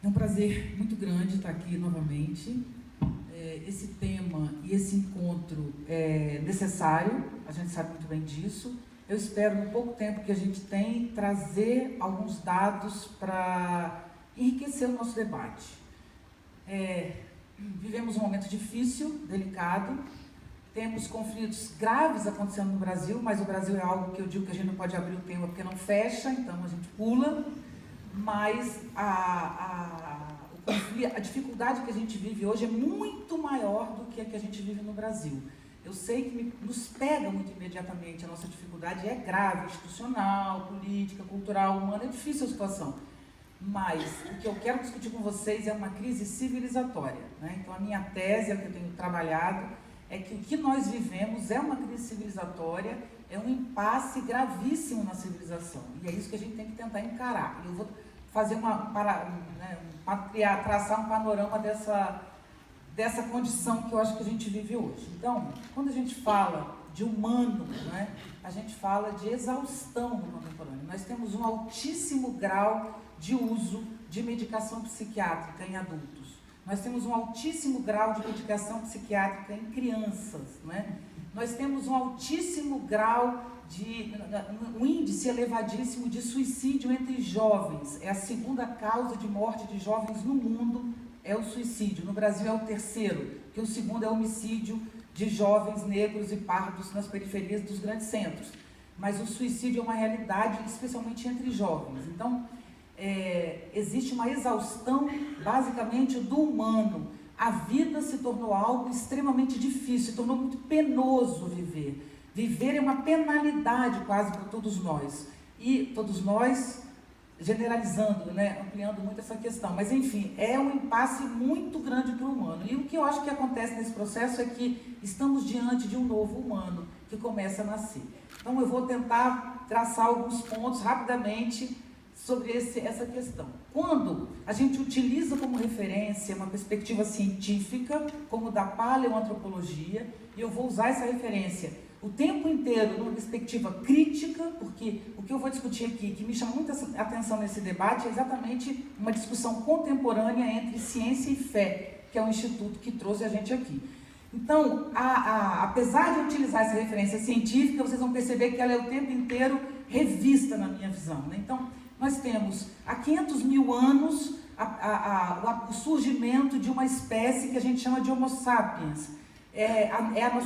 É um prazer muito grande estar aqui novamente. Esse tema e esse encontro é necessário, a gente sabe muito bem disso. Eu espero, no pouco tempo que a gente tem, trazer alguns dados para enriquecer o nosso debate. Vivemos um momento difícil, delicado, temos conflitos graves acontecendo no Brasil, mas o Brasil é algo que eu digo que a gente não pode abrir o tema porque não fecha, então a gente pula, mas a dificuldade que a gente vive hoje é muito maior do que a que a gente vive no Brasil. Eu sei que nos pega muito imediatamente, a nossa dificuldade é grave, institucional, política, cultural, humana, é difícil a situação. Mas o que eu quero discutir com vocês é uma crise civilizatória, né? Então a minha tese, é o que eu tenho trabalhado, é que o que nós vivemos é uma crise civilizatória, é um impasse gravíssimo na civilização. E é isso que a gente tem que tentar encarar. Eu vou fazer traçar um panorama dessa condição que eu acho que a gente vive hoje. Então, quando a gente fala de humano, né, a gente fala de exaustão no contemporâneo. Nós temos um altíssimo grau de uso de medicação psiquiátrica em adultos. Nós temos um altíssimo grau de medicação psiquiátrica em crianças, né? Nós temos um altíssimo grau um índice elevadíssimo de suicídio entre jovens. É a segunda causa de morte de jovens no mundo, é o suicídio. No Brasil é o terceiro, que o segundo é o homicídio de jovens negros e pardos nas periferias dos grandes centros. Mas o suicídio é uma realidade, especialmente entre jovens. Então, existe uma exaustão, basicamente, do humano. A vida se tornou algo extremamente difícil, se tornou muito penoso viver. Viver é uma penalidade quase para todos nós. E todos nós, generalizando, né, ampliando muito essa questão. Mas, enfim, é um impasse muito grande para o humano. E o que eu acho que acontece nesse processo é que estamos diante de um novo humano que começa a nascer. Então, eu vou tentar traçar alguns pontos rapidamente sobre essa questão. Quando a gente utiliza como referência uma perspectiva científica, como da paleoantropologia, e eu vou usar essa referência o tempo inteiro numa perspectiva crítica, porque o que eu vou discutir aqui, que me chama muita atenção nesse debate, é exatamente uma discussão contemporânea entre ciência e fé, que é o instituto que trouxe a gente aqui. Então, apesar de utilizar essa referência científica, vocês vão perceber que ela é o tempo inteiro revista na minha visão, né? Então, nós temos há 500 mil anos o surgimento de uma espécie que a gente chama de Homo sapiens. E ela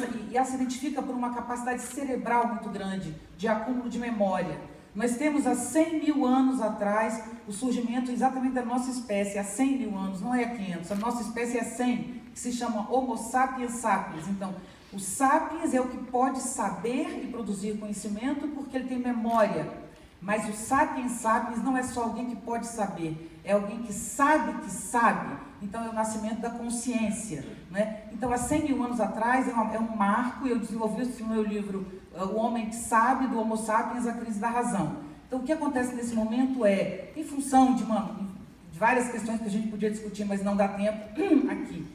se identifica por uma capacidade cerebral muito grande, de acúmulo de memória. Nós temos há 100 mil anos atrás o surgimento exatamente da nossa espécie, há 100 mil anos, não é há 500, a nossa espécie é 100, que se chama Homo sapiens sapiens. Então, o sapiens é o que pode saber e produzir conhecimento porque ele tem memória. Mas o sapiens sapiens não é só alguém que pode saber, é alguém que sabe que sabe. Então é o nascimento da consciência, né? Então há 100 mil anos atrás é um marco, e eu desenvolvi isso no meu livro O Homem que Sabe, do Homo sapiens, a crise da razão. Então o que acontece nesse momento é, em função de várias questões que a gente podia discutir, mas não dá tempo aqui,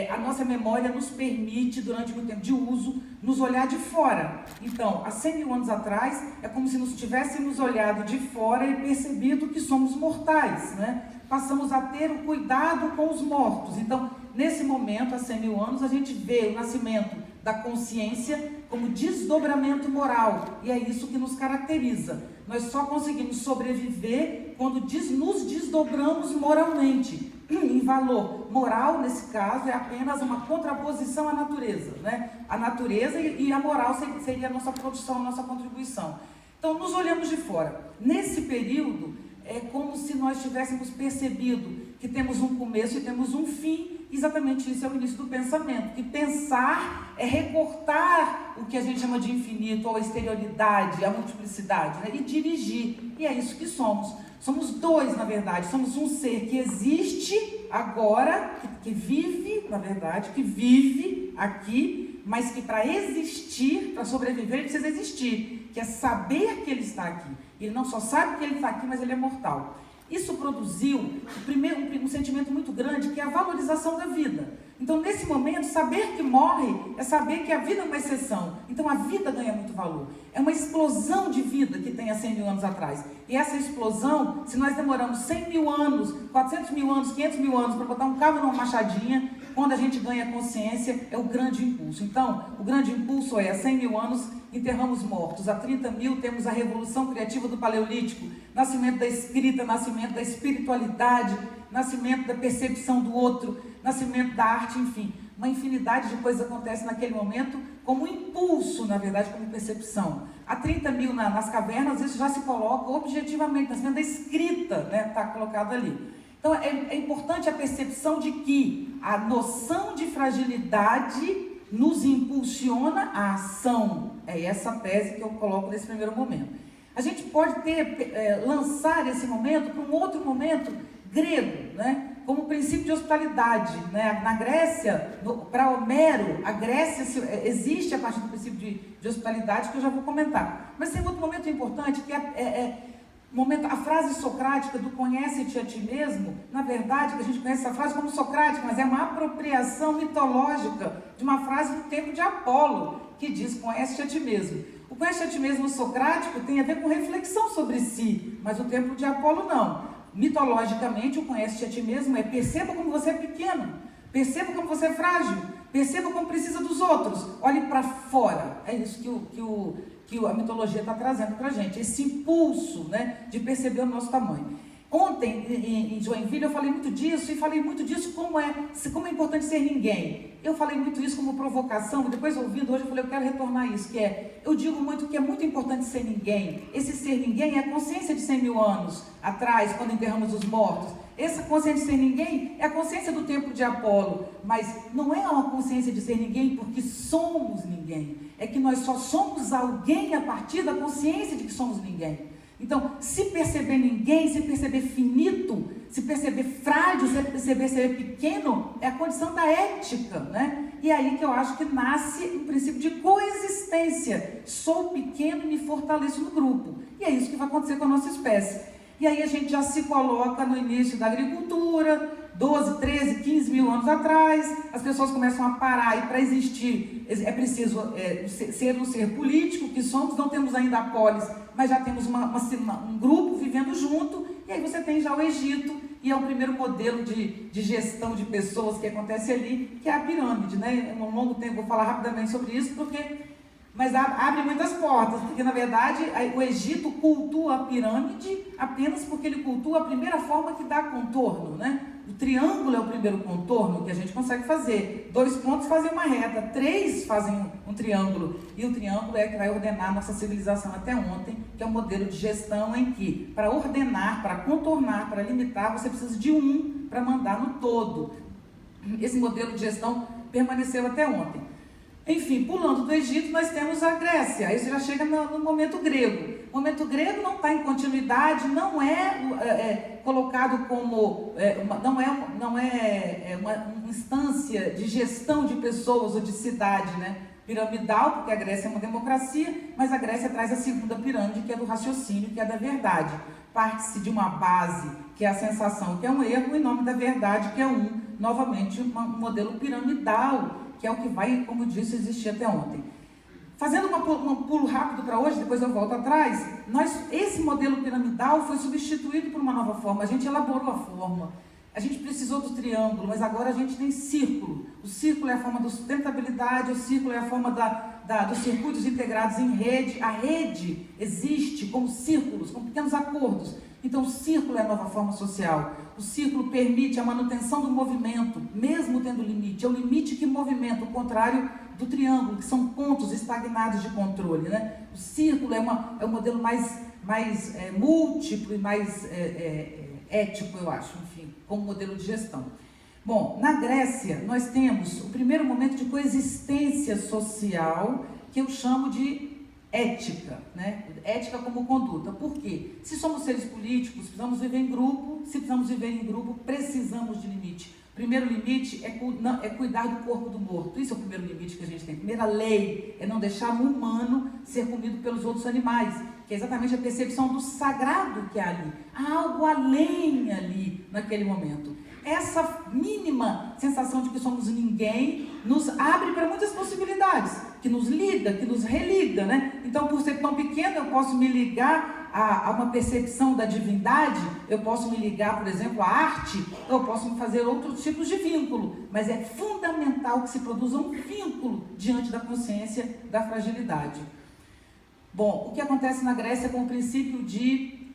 a nossa memória nos permite, durante muito tempo de uso, nos olhar de fora. Então, há 100 mil anos atrás, é como se nos tivéssemos olhado de fora e percebido que somos mortais, né? Passamos a ter o cuidado com os mortos. Então, nesse momento, há 100 mil anos, a gente vê o nascimento da consciência como desdobramento moral, e é isso que nos caracteriza. Nós só conseguimos sobreviver quando nos desdobramos moralmente, em valor. Moral, nesse caso, é apenas uma contraposição à natureza, né? A natureza e a moral seria a nossa produção, a nossa contribuição. Então, nos olhamos de fora. Nesse período, é como se nós tivéssemos percebido que temos um começo e temos um fim. Exatamente isso é o início do pensamento, que pensar é recortar o que a gente chama de infinito, ou a exterioridade, a multiplicidade, né? E dirigir, e é isso que somos. Somos dois, na verdade, somos um ser que existe agora, que vive, na verdade, que vive aqui, mas que para existir, para sobreviver, ele precisa existir, que é saber que ele está aqui. Ele não só sabe que ele está aqui, mas ele é mortal. Isso produziu um sentimento muito grande, que é a valorização da vida. Então, nesse momento, saber que morre é saber que a vida é uma exceção. Então, a vida ganha muito valor. É uma explosão de vida que tem há 100 mil anos atrás. E essa explosão, se nós demoramos 100 mil anos, 400 mil anos, 500 mil anos para botar um cabo numa machadinha, quando a gente ganha consciência, é o grande impulso. Então, o grande impulso é, há 100 mil anos, enterramos mortos. Há 30 mil, temos a revolução criativa do Paleolítico, nascimento da escrita, nascimento da espiritualidade, nascimento da percepção do outro, nascimento da arte, enfim. Uma infinidade de coisas acontece naquele momento como impulso, na verdade, como percepção. Há 30 mil nas cavernas, isso já se coloca objetivamente, nascimento da escrita, né, está colocado ali. Então, é importante a percepção de que a noção de fragilidade nos impulsiona a ação. É essa tese que eu coloco nesse primeiro momento. A gente pode lançar esse momento para um outro momento grego, né? Como o princípio de hospitalidade, né? Na Grécia, para Homero, a Grécia existe a partir do princípio de hospitalidade, que eu já vou comentar. Mas tem outro momento importante, que a frase socrática do conhece-te a ti mesmo. Na verdade, a gente conhece essa frase como socrática, mas é uma apropriação mitológica de uma frase do tempo de Apolo, que diz conhece-te a ti mesmo. O conhece-te a ti mesmo socrático tem a ver com reflexão sobre si, mas o tempo de Apolo não. Mitologicamente, o conhece-te a ti mesmo é perceba como você é pequeno, perceba como você é frágil, perceba como precisa dos outros, olhe para fora. É isso que a mitologia está trazendo para a gente, esse impulso, né, de perceber o nosso tamanho. Ontem, em Joinville, eu falei muito disso, e falei muito disso como é importante ser ninguém. Eu falei muito isso como provocação, e depois ouvindo hoje eu falei, eu quero retornar isso, eu digo muito que é muito importante ser ninguém. Esse ser ninguém é a consciência de 100 mil anos atrás, quando enterramos os mortos. Essa consciência de ser ninguém é a consciência do tempo de Apolo, mas não é uma consciência de ser ninguém porque somos ninguém. É que nós só somos alguém a partir da consciência de que somos ninguém. Então, se perceber ninguém, se perceber finito, se perceber frágil, se perceber ser pequeno, é a condição da ética, né? E é aí que eu acho que nasce um princípio de coexistência. Sou pequeno e me fortaleço no grupo. E é isso que vai acontecer com a nossa espécie. E aí a gente já se coloca no início da agricultura, 12, 13, 15 mil anos atrás, as pessoas começam a parar, e para existir é preciso ser um ser político, que somos, não temos ainda a polis, mas já temos um grupo vivendo junto, e aí você tem já o Egito, e é o primeiro modelo de gestão de pessoas que acontece ali, que é a pirâmide, né? Em um longo tempo vou falar rapidamente sobre isso, mas abre muitas portas, porque na verdade o Egito cultua a pirâmide apenas porque ele cultua a primeira forma que dá contorno, né? O triângulo é o primeiro contorno que a gente consegue fazer. 2 pontos fazem uma reta, 3 fazem um triângulo. E o triângulo é que vai ordenar a nossa civilização até ontem, que é um modelo de gestão em que, para ordenar, para contornar, para limitar, você precisa de um para mandar no todo. Esse modelo de gestão permaneceu até ontem. Enfim, pulando do Egito, nós temos a Grécia. Aí você já chega no momento grego. O momento grego não está em continuidade, não é colocado como, não é uma instância de gestão de pessoas ou de cidade, né? Piramidal, porque a Grécia é uma democracia, mas a Grécia traz a segunda pirâmide, que é do raciocínio, que é da verdade. Parte-se de uma base, que é a sensação, que é um erro, em nome da verdade, que é novamente, um modelo piramidal, que é o que vai, como disse, existir até ontem. Fazendo um pulo rápido para hoje, depois eu volto atrás, esse modelo piramidal foi substituído por uma nova forma, a gente elaborou a forma, a gente precisou do triângulo, mas agora a gente tem círculo. O círculo é a forma da sustentabilidade, o círculo é a forma dos circuitos integrados em rede. A rede existe como círculos, como pequenos acordos. Então o círculo é a nova forma social. O círculo permite a manutenção do movimento, mesmo tendo limite. É o limite que movimenta, o contrário do triângulo, que são pontos estagnados de controle, né? O círculo é um modelo mais múltiplo e mais ético, eu acho, enfim, como modelo de gestão. Bom, na Grécia, nós temos o primeiro momento de coexistência social, que eu chamo de ética, né? Ética como conduta. Por quê? Se somos seres políticos, precisamos viver em grupo. Se precisamos viver em grupo, precisamos de limite. O primeiro limite é cuidar do corpo do morto. Isso é o primeiro limite que a gente tem. A primeira lei é não deixar um humano ser comido pelos outros animais, que é exatamente a percepção do sagrado que há ali. Há algo além ali, naquele momento. essa mínima sensação de que somos ninguém nos abre para muitas possibilidades, que nos liga, que nos religa, né? Então, por ser tão pequeno, eu posso me ligar a uma percepção da divindade, eu posso me ligar, por exemplo, à arte, eu posso fazer outros tipos de vínculo, mas é fundamental que se produza um vínculo diante da consciência da fragilidade. Bom, o que acontece na Grécia com o princípio de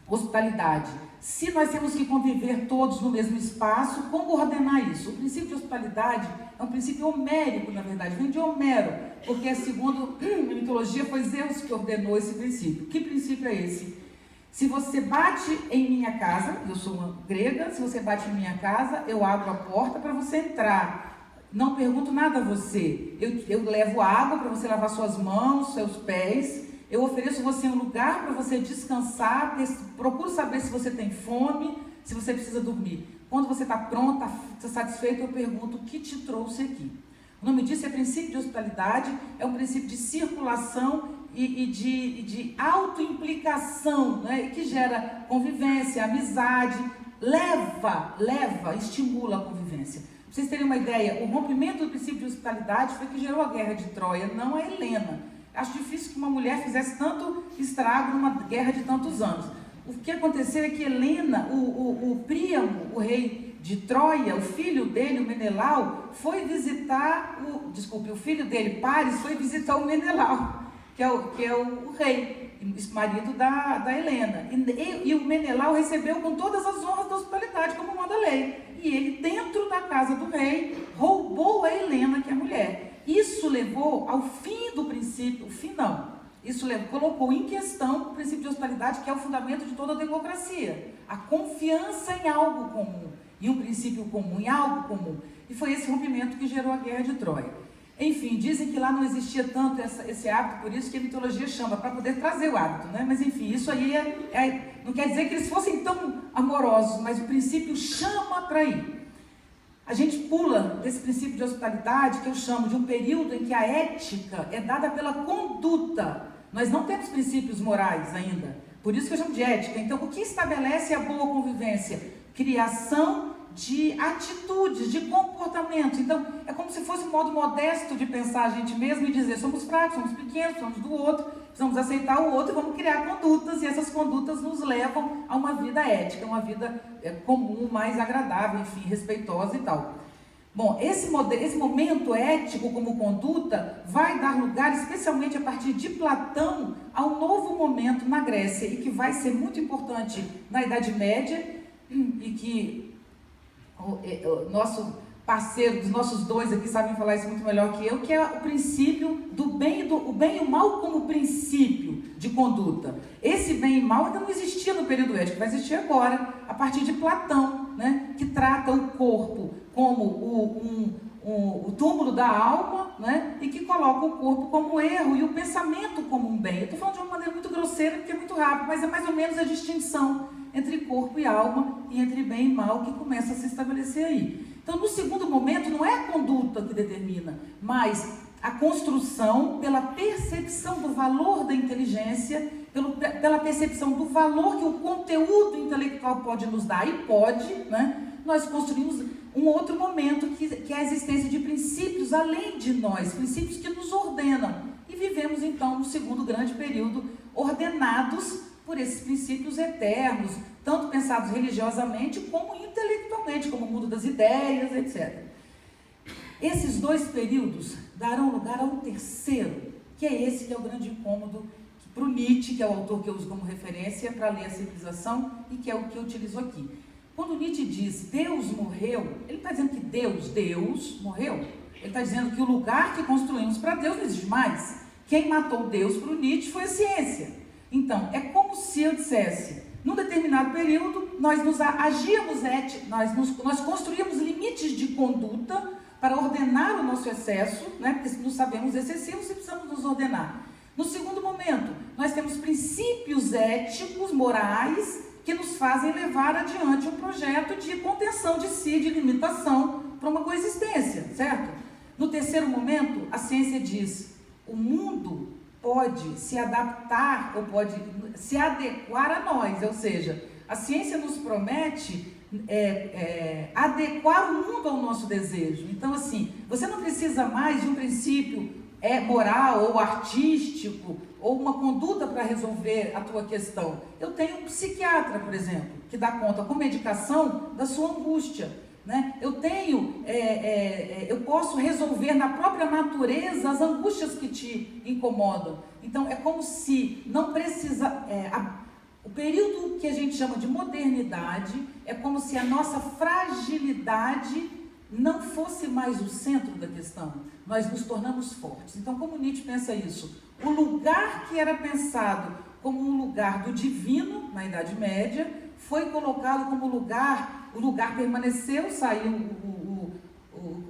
hospitalidade? Se nós temos que conviver todos no mesmo espaço, como ordenar isso? O princípio de hospitalidade é um princípio homérico, na verdade, vem de Homero, porque segundo a mitologia foi Zeus que ordenou esse princípio. Que princípio é esse? Se você bate em minha casa, eu sou uma grega, se você bate em minha casa, eu abro a porta para você entrar. Não pergunto nada a você, eu levo água para você lavar suas mãos, seus pés, eu ofereço você um lugar para você descansar, procuro saber se você tem fome, se você precisa dormir. Quando você está pronta, está satisfeito, eu pergunto o que te trouxe aqui. O nome disso é princípio de hospitalidade, é um princípio de circulação e de autoimplicação, né? Que gera convivência, amizade, estimula a convivência. Para vocês terem uma ideia, o rompimento do princípio de hospitalidade foi que gerou a guerra de Troia, não a Helena. Acho difícil que uma mulher fizesse tanto estrago numa guerra de tantos anos. O que aconteceu é que Helena, o Príamo, o rei de Troia, o filho dele, o Menelau, foi visitar, o filho dele, Paris, foi visitar o Menelau, que é o rei, marido da Helena. E o Menelau recebeu com todas as honras da hospitalidade, como manda a lei. E ele, dentro da casa do rei, roubou a Helena, que é a mulher. Isso levou ao fim do princípio, colocou em questão o princípio de hospitalidade, que é o fundamento de toda a democracia. A confiança em algo comum, em um princípio comum, em algo comum. E foi esse rompimento que gerou a guerra de Troia. Enfim, dizem que lá não existia tanto esse hábito, por isso que a mitologia chama, para poder trazer o hábito, né? Mas enfim, isso aí não quer dizer que eles fossem tão amorosos, mas o princípio chama para ir. A gente pula desse princípio de hospitalidade, que eu chamo de um período em que a ética é dada pela conduta. Nós não temos princípios morais ainda, por isso que eu chamo de ética. Então, o que estabelece a boa convivência? Criação de atitudes, de comportamento. Então, é como se fosse um modo modesto de pensar a gente mesmo e dizer, somos fracos, somos pequenos, somos do outro, precisamos aceitar o outro e vamos criar condutas, e essas condutas nos levam a uma vida ética, uma vida comum, mais agradável, enfim, respeitosa e tal. Bom, esse momento ético como conduta vai dar lugar, especialmente a partir de Platão, a um novo momento na Grécia, e que vai ser muito importante na Idade Média, e que o nosso parceiro, dos nossos dois aqui sabem falar isso muito melhor que eu, que é o princípio do bem e o mal como princípio de conduta. Esse bem e mal ainda não existia no período ético, vai existir agora, a partir de Platão, né, que trata o corpo como o túmulo da alma, né, e que coloca o corpo como erro e o pensamento como um bem. Eu estou falando de uma maneira muito grosseira, porque é muito rápido, mas é mais ou menos a distinção entre corpo e alma, e entre bem e mal, que começa a se estabelecer aí. Então, no segundo momento, não é a conduta que determina, mas a construção pela percepção do valor da inteligência, pela percepção do valor que o conteúdo intelectual pode nos dar, e pode, né? Nós construímos um outro momento, que é a existência de princípios além de nós, princípios que nos ordenam. E vivemos, então, no segundo grande período, ordenados por esses princípios eternos, tanto pensados religiosamente como intelectualmente, como o mundo das ideias, etc. Esses dois períodos darão lugar a um terceiro, que é esse que é o grande incômodo para o Nietzsche, que é o autor que eu uso como referência para ler a civilização, e que é o que eu utilizo aqui. Quando Nietzsche diz Deus morreu, ele está dizendo que Deus morreu. Ele está dizendo que o lugar que construímos para Deus não existe mais. Quem matou Deus para o Nietzsche foi a ciência. Então, é como se eu dissesse, num determinado período, nós construímos limites de conduta para ordenar o nosso excesso, né? Porque nos sabemos excessivos e precisamos nos ordenar. No segundo momento, nós temos princípios éticos, morais, que nos fazem levar adiante um projeto de contenção de si, de limitação para uma coexistência, certo? No terceiro momento, a ciência diz, o mundo pode se adaptar ou pode se adequar a nós, ou seja, a ciência nos promete adequar o mundo ao nosso desejo. Então, assim, você não precisa mais de um princípio moral ou artístico ou uma conduta para resolver a tua questão. Eu tenho um psiquiatra, por exemplo, que dá conta com medicação da sua angústia, né? Eu posso resolver na própria natureza as angústias que te incomodam. Então, é como se não precisa... O período que a gente chama de modernidade é como se a nossa fragilidade não fosse mais o centro da questão. Nós nos tornamos fortes. Então, como Nietzsche pensa isso? O lugar que era pensado como um lugar do divino, na Idade Média, foi colocado como lugar, o lugar permaneceu, saiu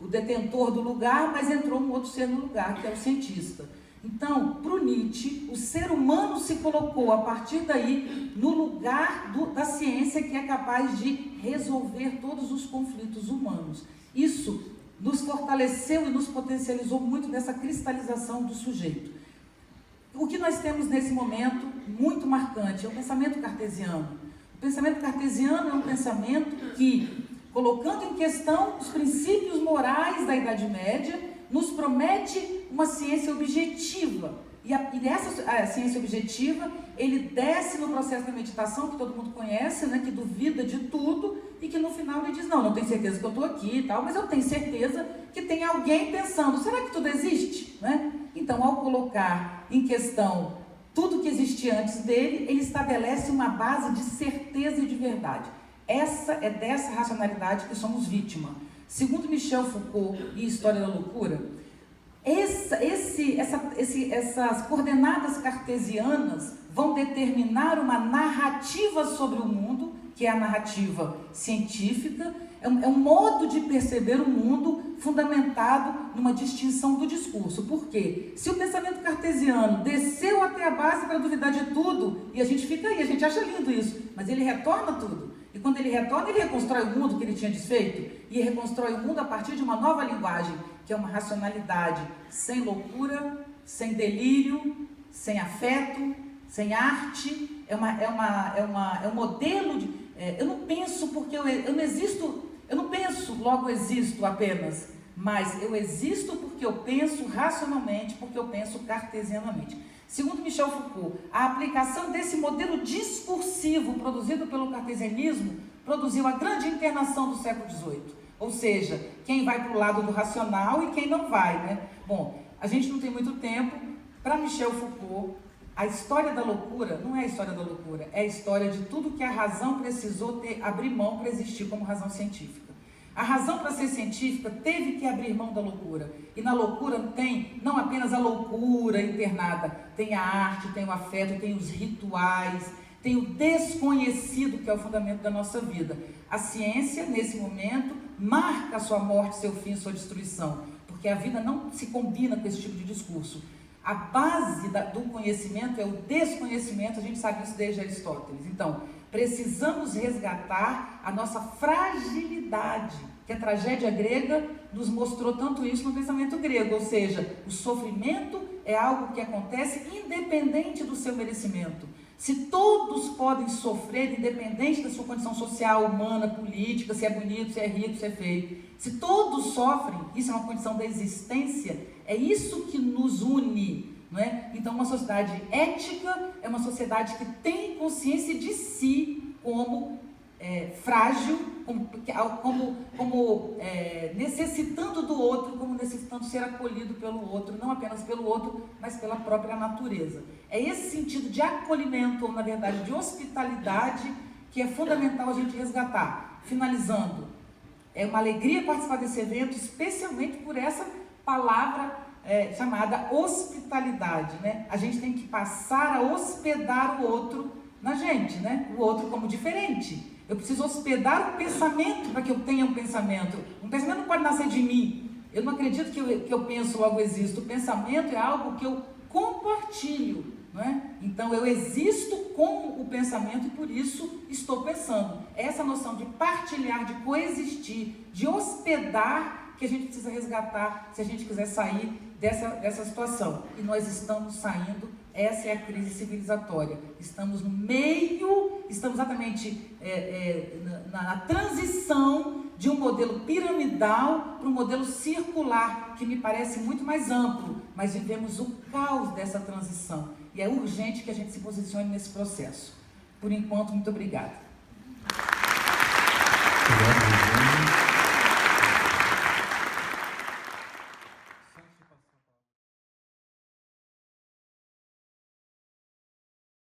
o detentor do lugar, mas entrou um outro ser no lugar, que é o cientista. Então, para o Nietzsche, o ser humano se colocou, a partir daí, no lugar da ciência que é capaz de resolver todos os conflitos humanos. Isso nos fortaleceu e nos potencializou muito nessa cristalização do sujeito. O que nós temos nesse momento, muito marcante, é o pensamento cartesiano. O pensamento cartesiano é um pensamento que, colocando em questão os princípios morais da Idade Média, nos promete uma ciência objetiva. E essa ciência objetiva, ele desce no processo da meditação, que todo mundo conhece, né, que duvida de tudo, e que no final ele diz, não tenho certeza que eu estou aqui e tal, mas eu tenho certeza que tem alguém pensando, será que tudo existe? Né? Então, ao colocar em questão tudo que existia antes dele, ele estabelece uma base de certeza e de verdade. É dessa racionalidade que somos vítima. Segundo Michel Foucault, em História da Loucura, essas coordenadas cartesianas vão determinar uma narrativa sobre o mundo, que é a narrativa científica, é um modo de perceber o mundo fundamentado numa distinção do discurso. Por quê? Se o pensamento cartesiano desceu até a base para duvidar de tudo, e a gente fica aí, a gente acha lindo isso, mas ele retorna tudo. E quando ele retorna, ele reconstrói o mundo que ele tinha desfeito, e reconstrói o mundo a partir de uma nova linguagem, que é uma racionalidade sem loucura, sem delírio, sem afeto, sem arte. É um modelo de... eu não penso porque eu não existo, eu não penso, logo existo apenas, mas eu existo porque eu penso racionalmente, porque eu penso cartesianamente. Segundo Michel Foucault, a aplicação desse modelo discursivo produzido pelo cartesianismo produziu a grande internação do século XVIII. Ou seja, quem vai para o lado do racional e quem não vai, né? Bom, a gente não tem muito tempo. Para Michel Foucault, a história da loucura não é a história da loucura, é a história de tudo que a razão precisou abrir mão para existir como razão científica. A razão para ser científica teve que abrir mão da loucura. E na loucura tem não apenas a loucura internada, tem a arte, tem o afeto, tem os rituais, tem o desconhecido, que é o fundamento da nossa vida. A ciência, nesse momento, marca a sua morte, seu fim, sua destruição, porque a vida não se combina com esse tipo de discurso. A base do conhecimento é o desconhecimento, a gente sabe isso desde Aristóteles. Então, precisamos resgatar a nossa fragilidade, que a tragédia grega nos mostrou tanto isso no pensamento grego, ou seja, o sofrimento é algo que acontece independente do seu merecimento. Se todos podem sofrer, independente da sua condição social, humana, política, se é bonito, se é rico, se é feio, se todos sofrem, isso é uma condição da existência, é isso que nos une, não é? Então, uma sociedade ética é uma sociedade que tem consciência de si como frágil, como necessitando do outro, como necessitando ser acolhido pelo outro, não apenas pelo outro, mas pela própria natureza. É esse sentido de acolhimento, ou na verdade de hospitalidade, que é fundamental a gente resgatar. Finalizando, é uma alegria participar desse evento, especialmente por essa palavra chamada hospitalidade, né? A gente tem que passar a hospedar o outro na gente, né? O outro como diferente. Eu preciso hospedar o pensamento para que eu tenha um pensamento. Um pensamento não pode nascer de mim. Eu não acredito que eu penso, logo existo. O pensamento é algo que eu compartilho, não é? Então eu existo com o pensamento e por isso estou pensando. Essa noção de partilhar, de coexistir, de hospedar, que a gente precisa resgatar se a gente quiser sair dessa situação. E nós estamos saindo essa é a crise civilizatória. Estamos no meio, estamos exatamente na transição de um modelo piramidal para um modelo circular, que me parece muito mais amplo, mas vivemos o caos dessa transição. E é urgente que a gente se posicione nesse processo. Por enquanto, muito obrigada.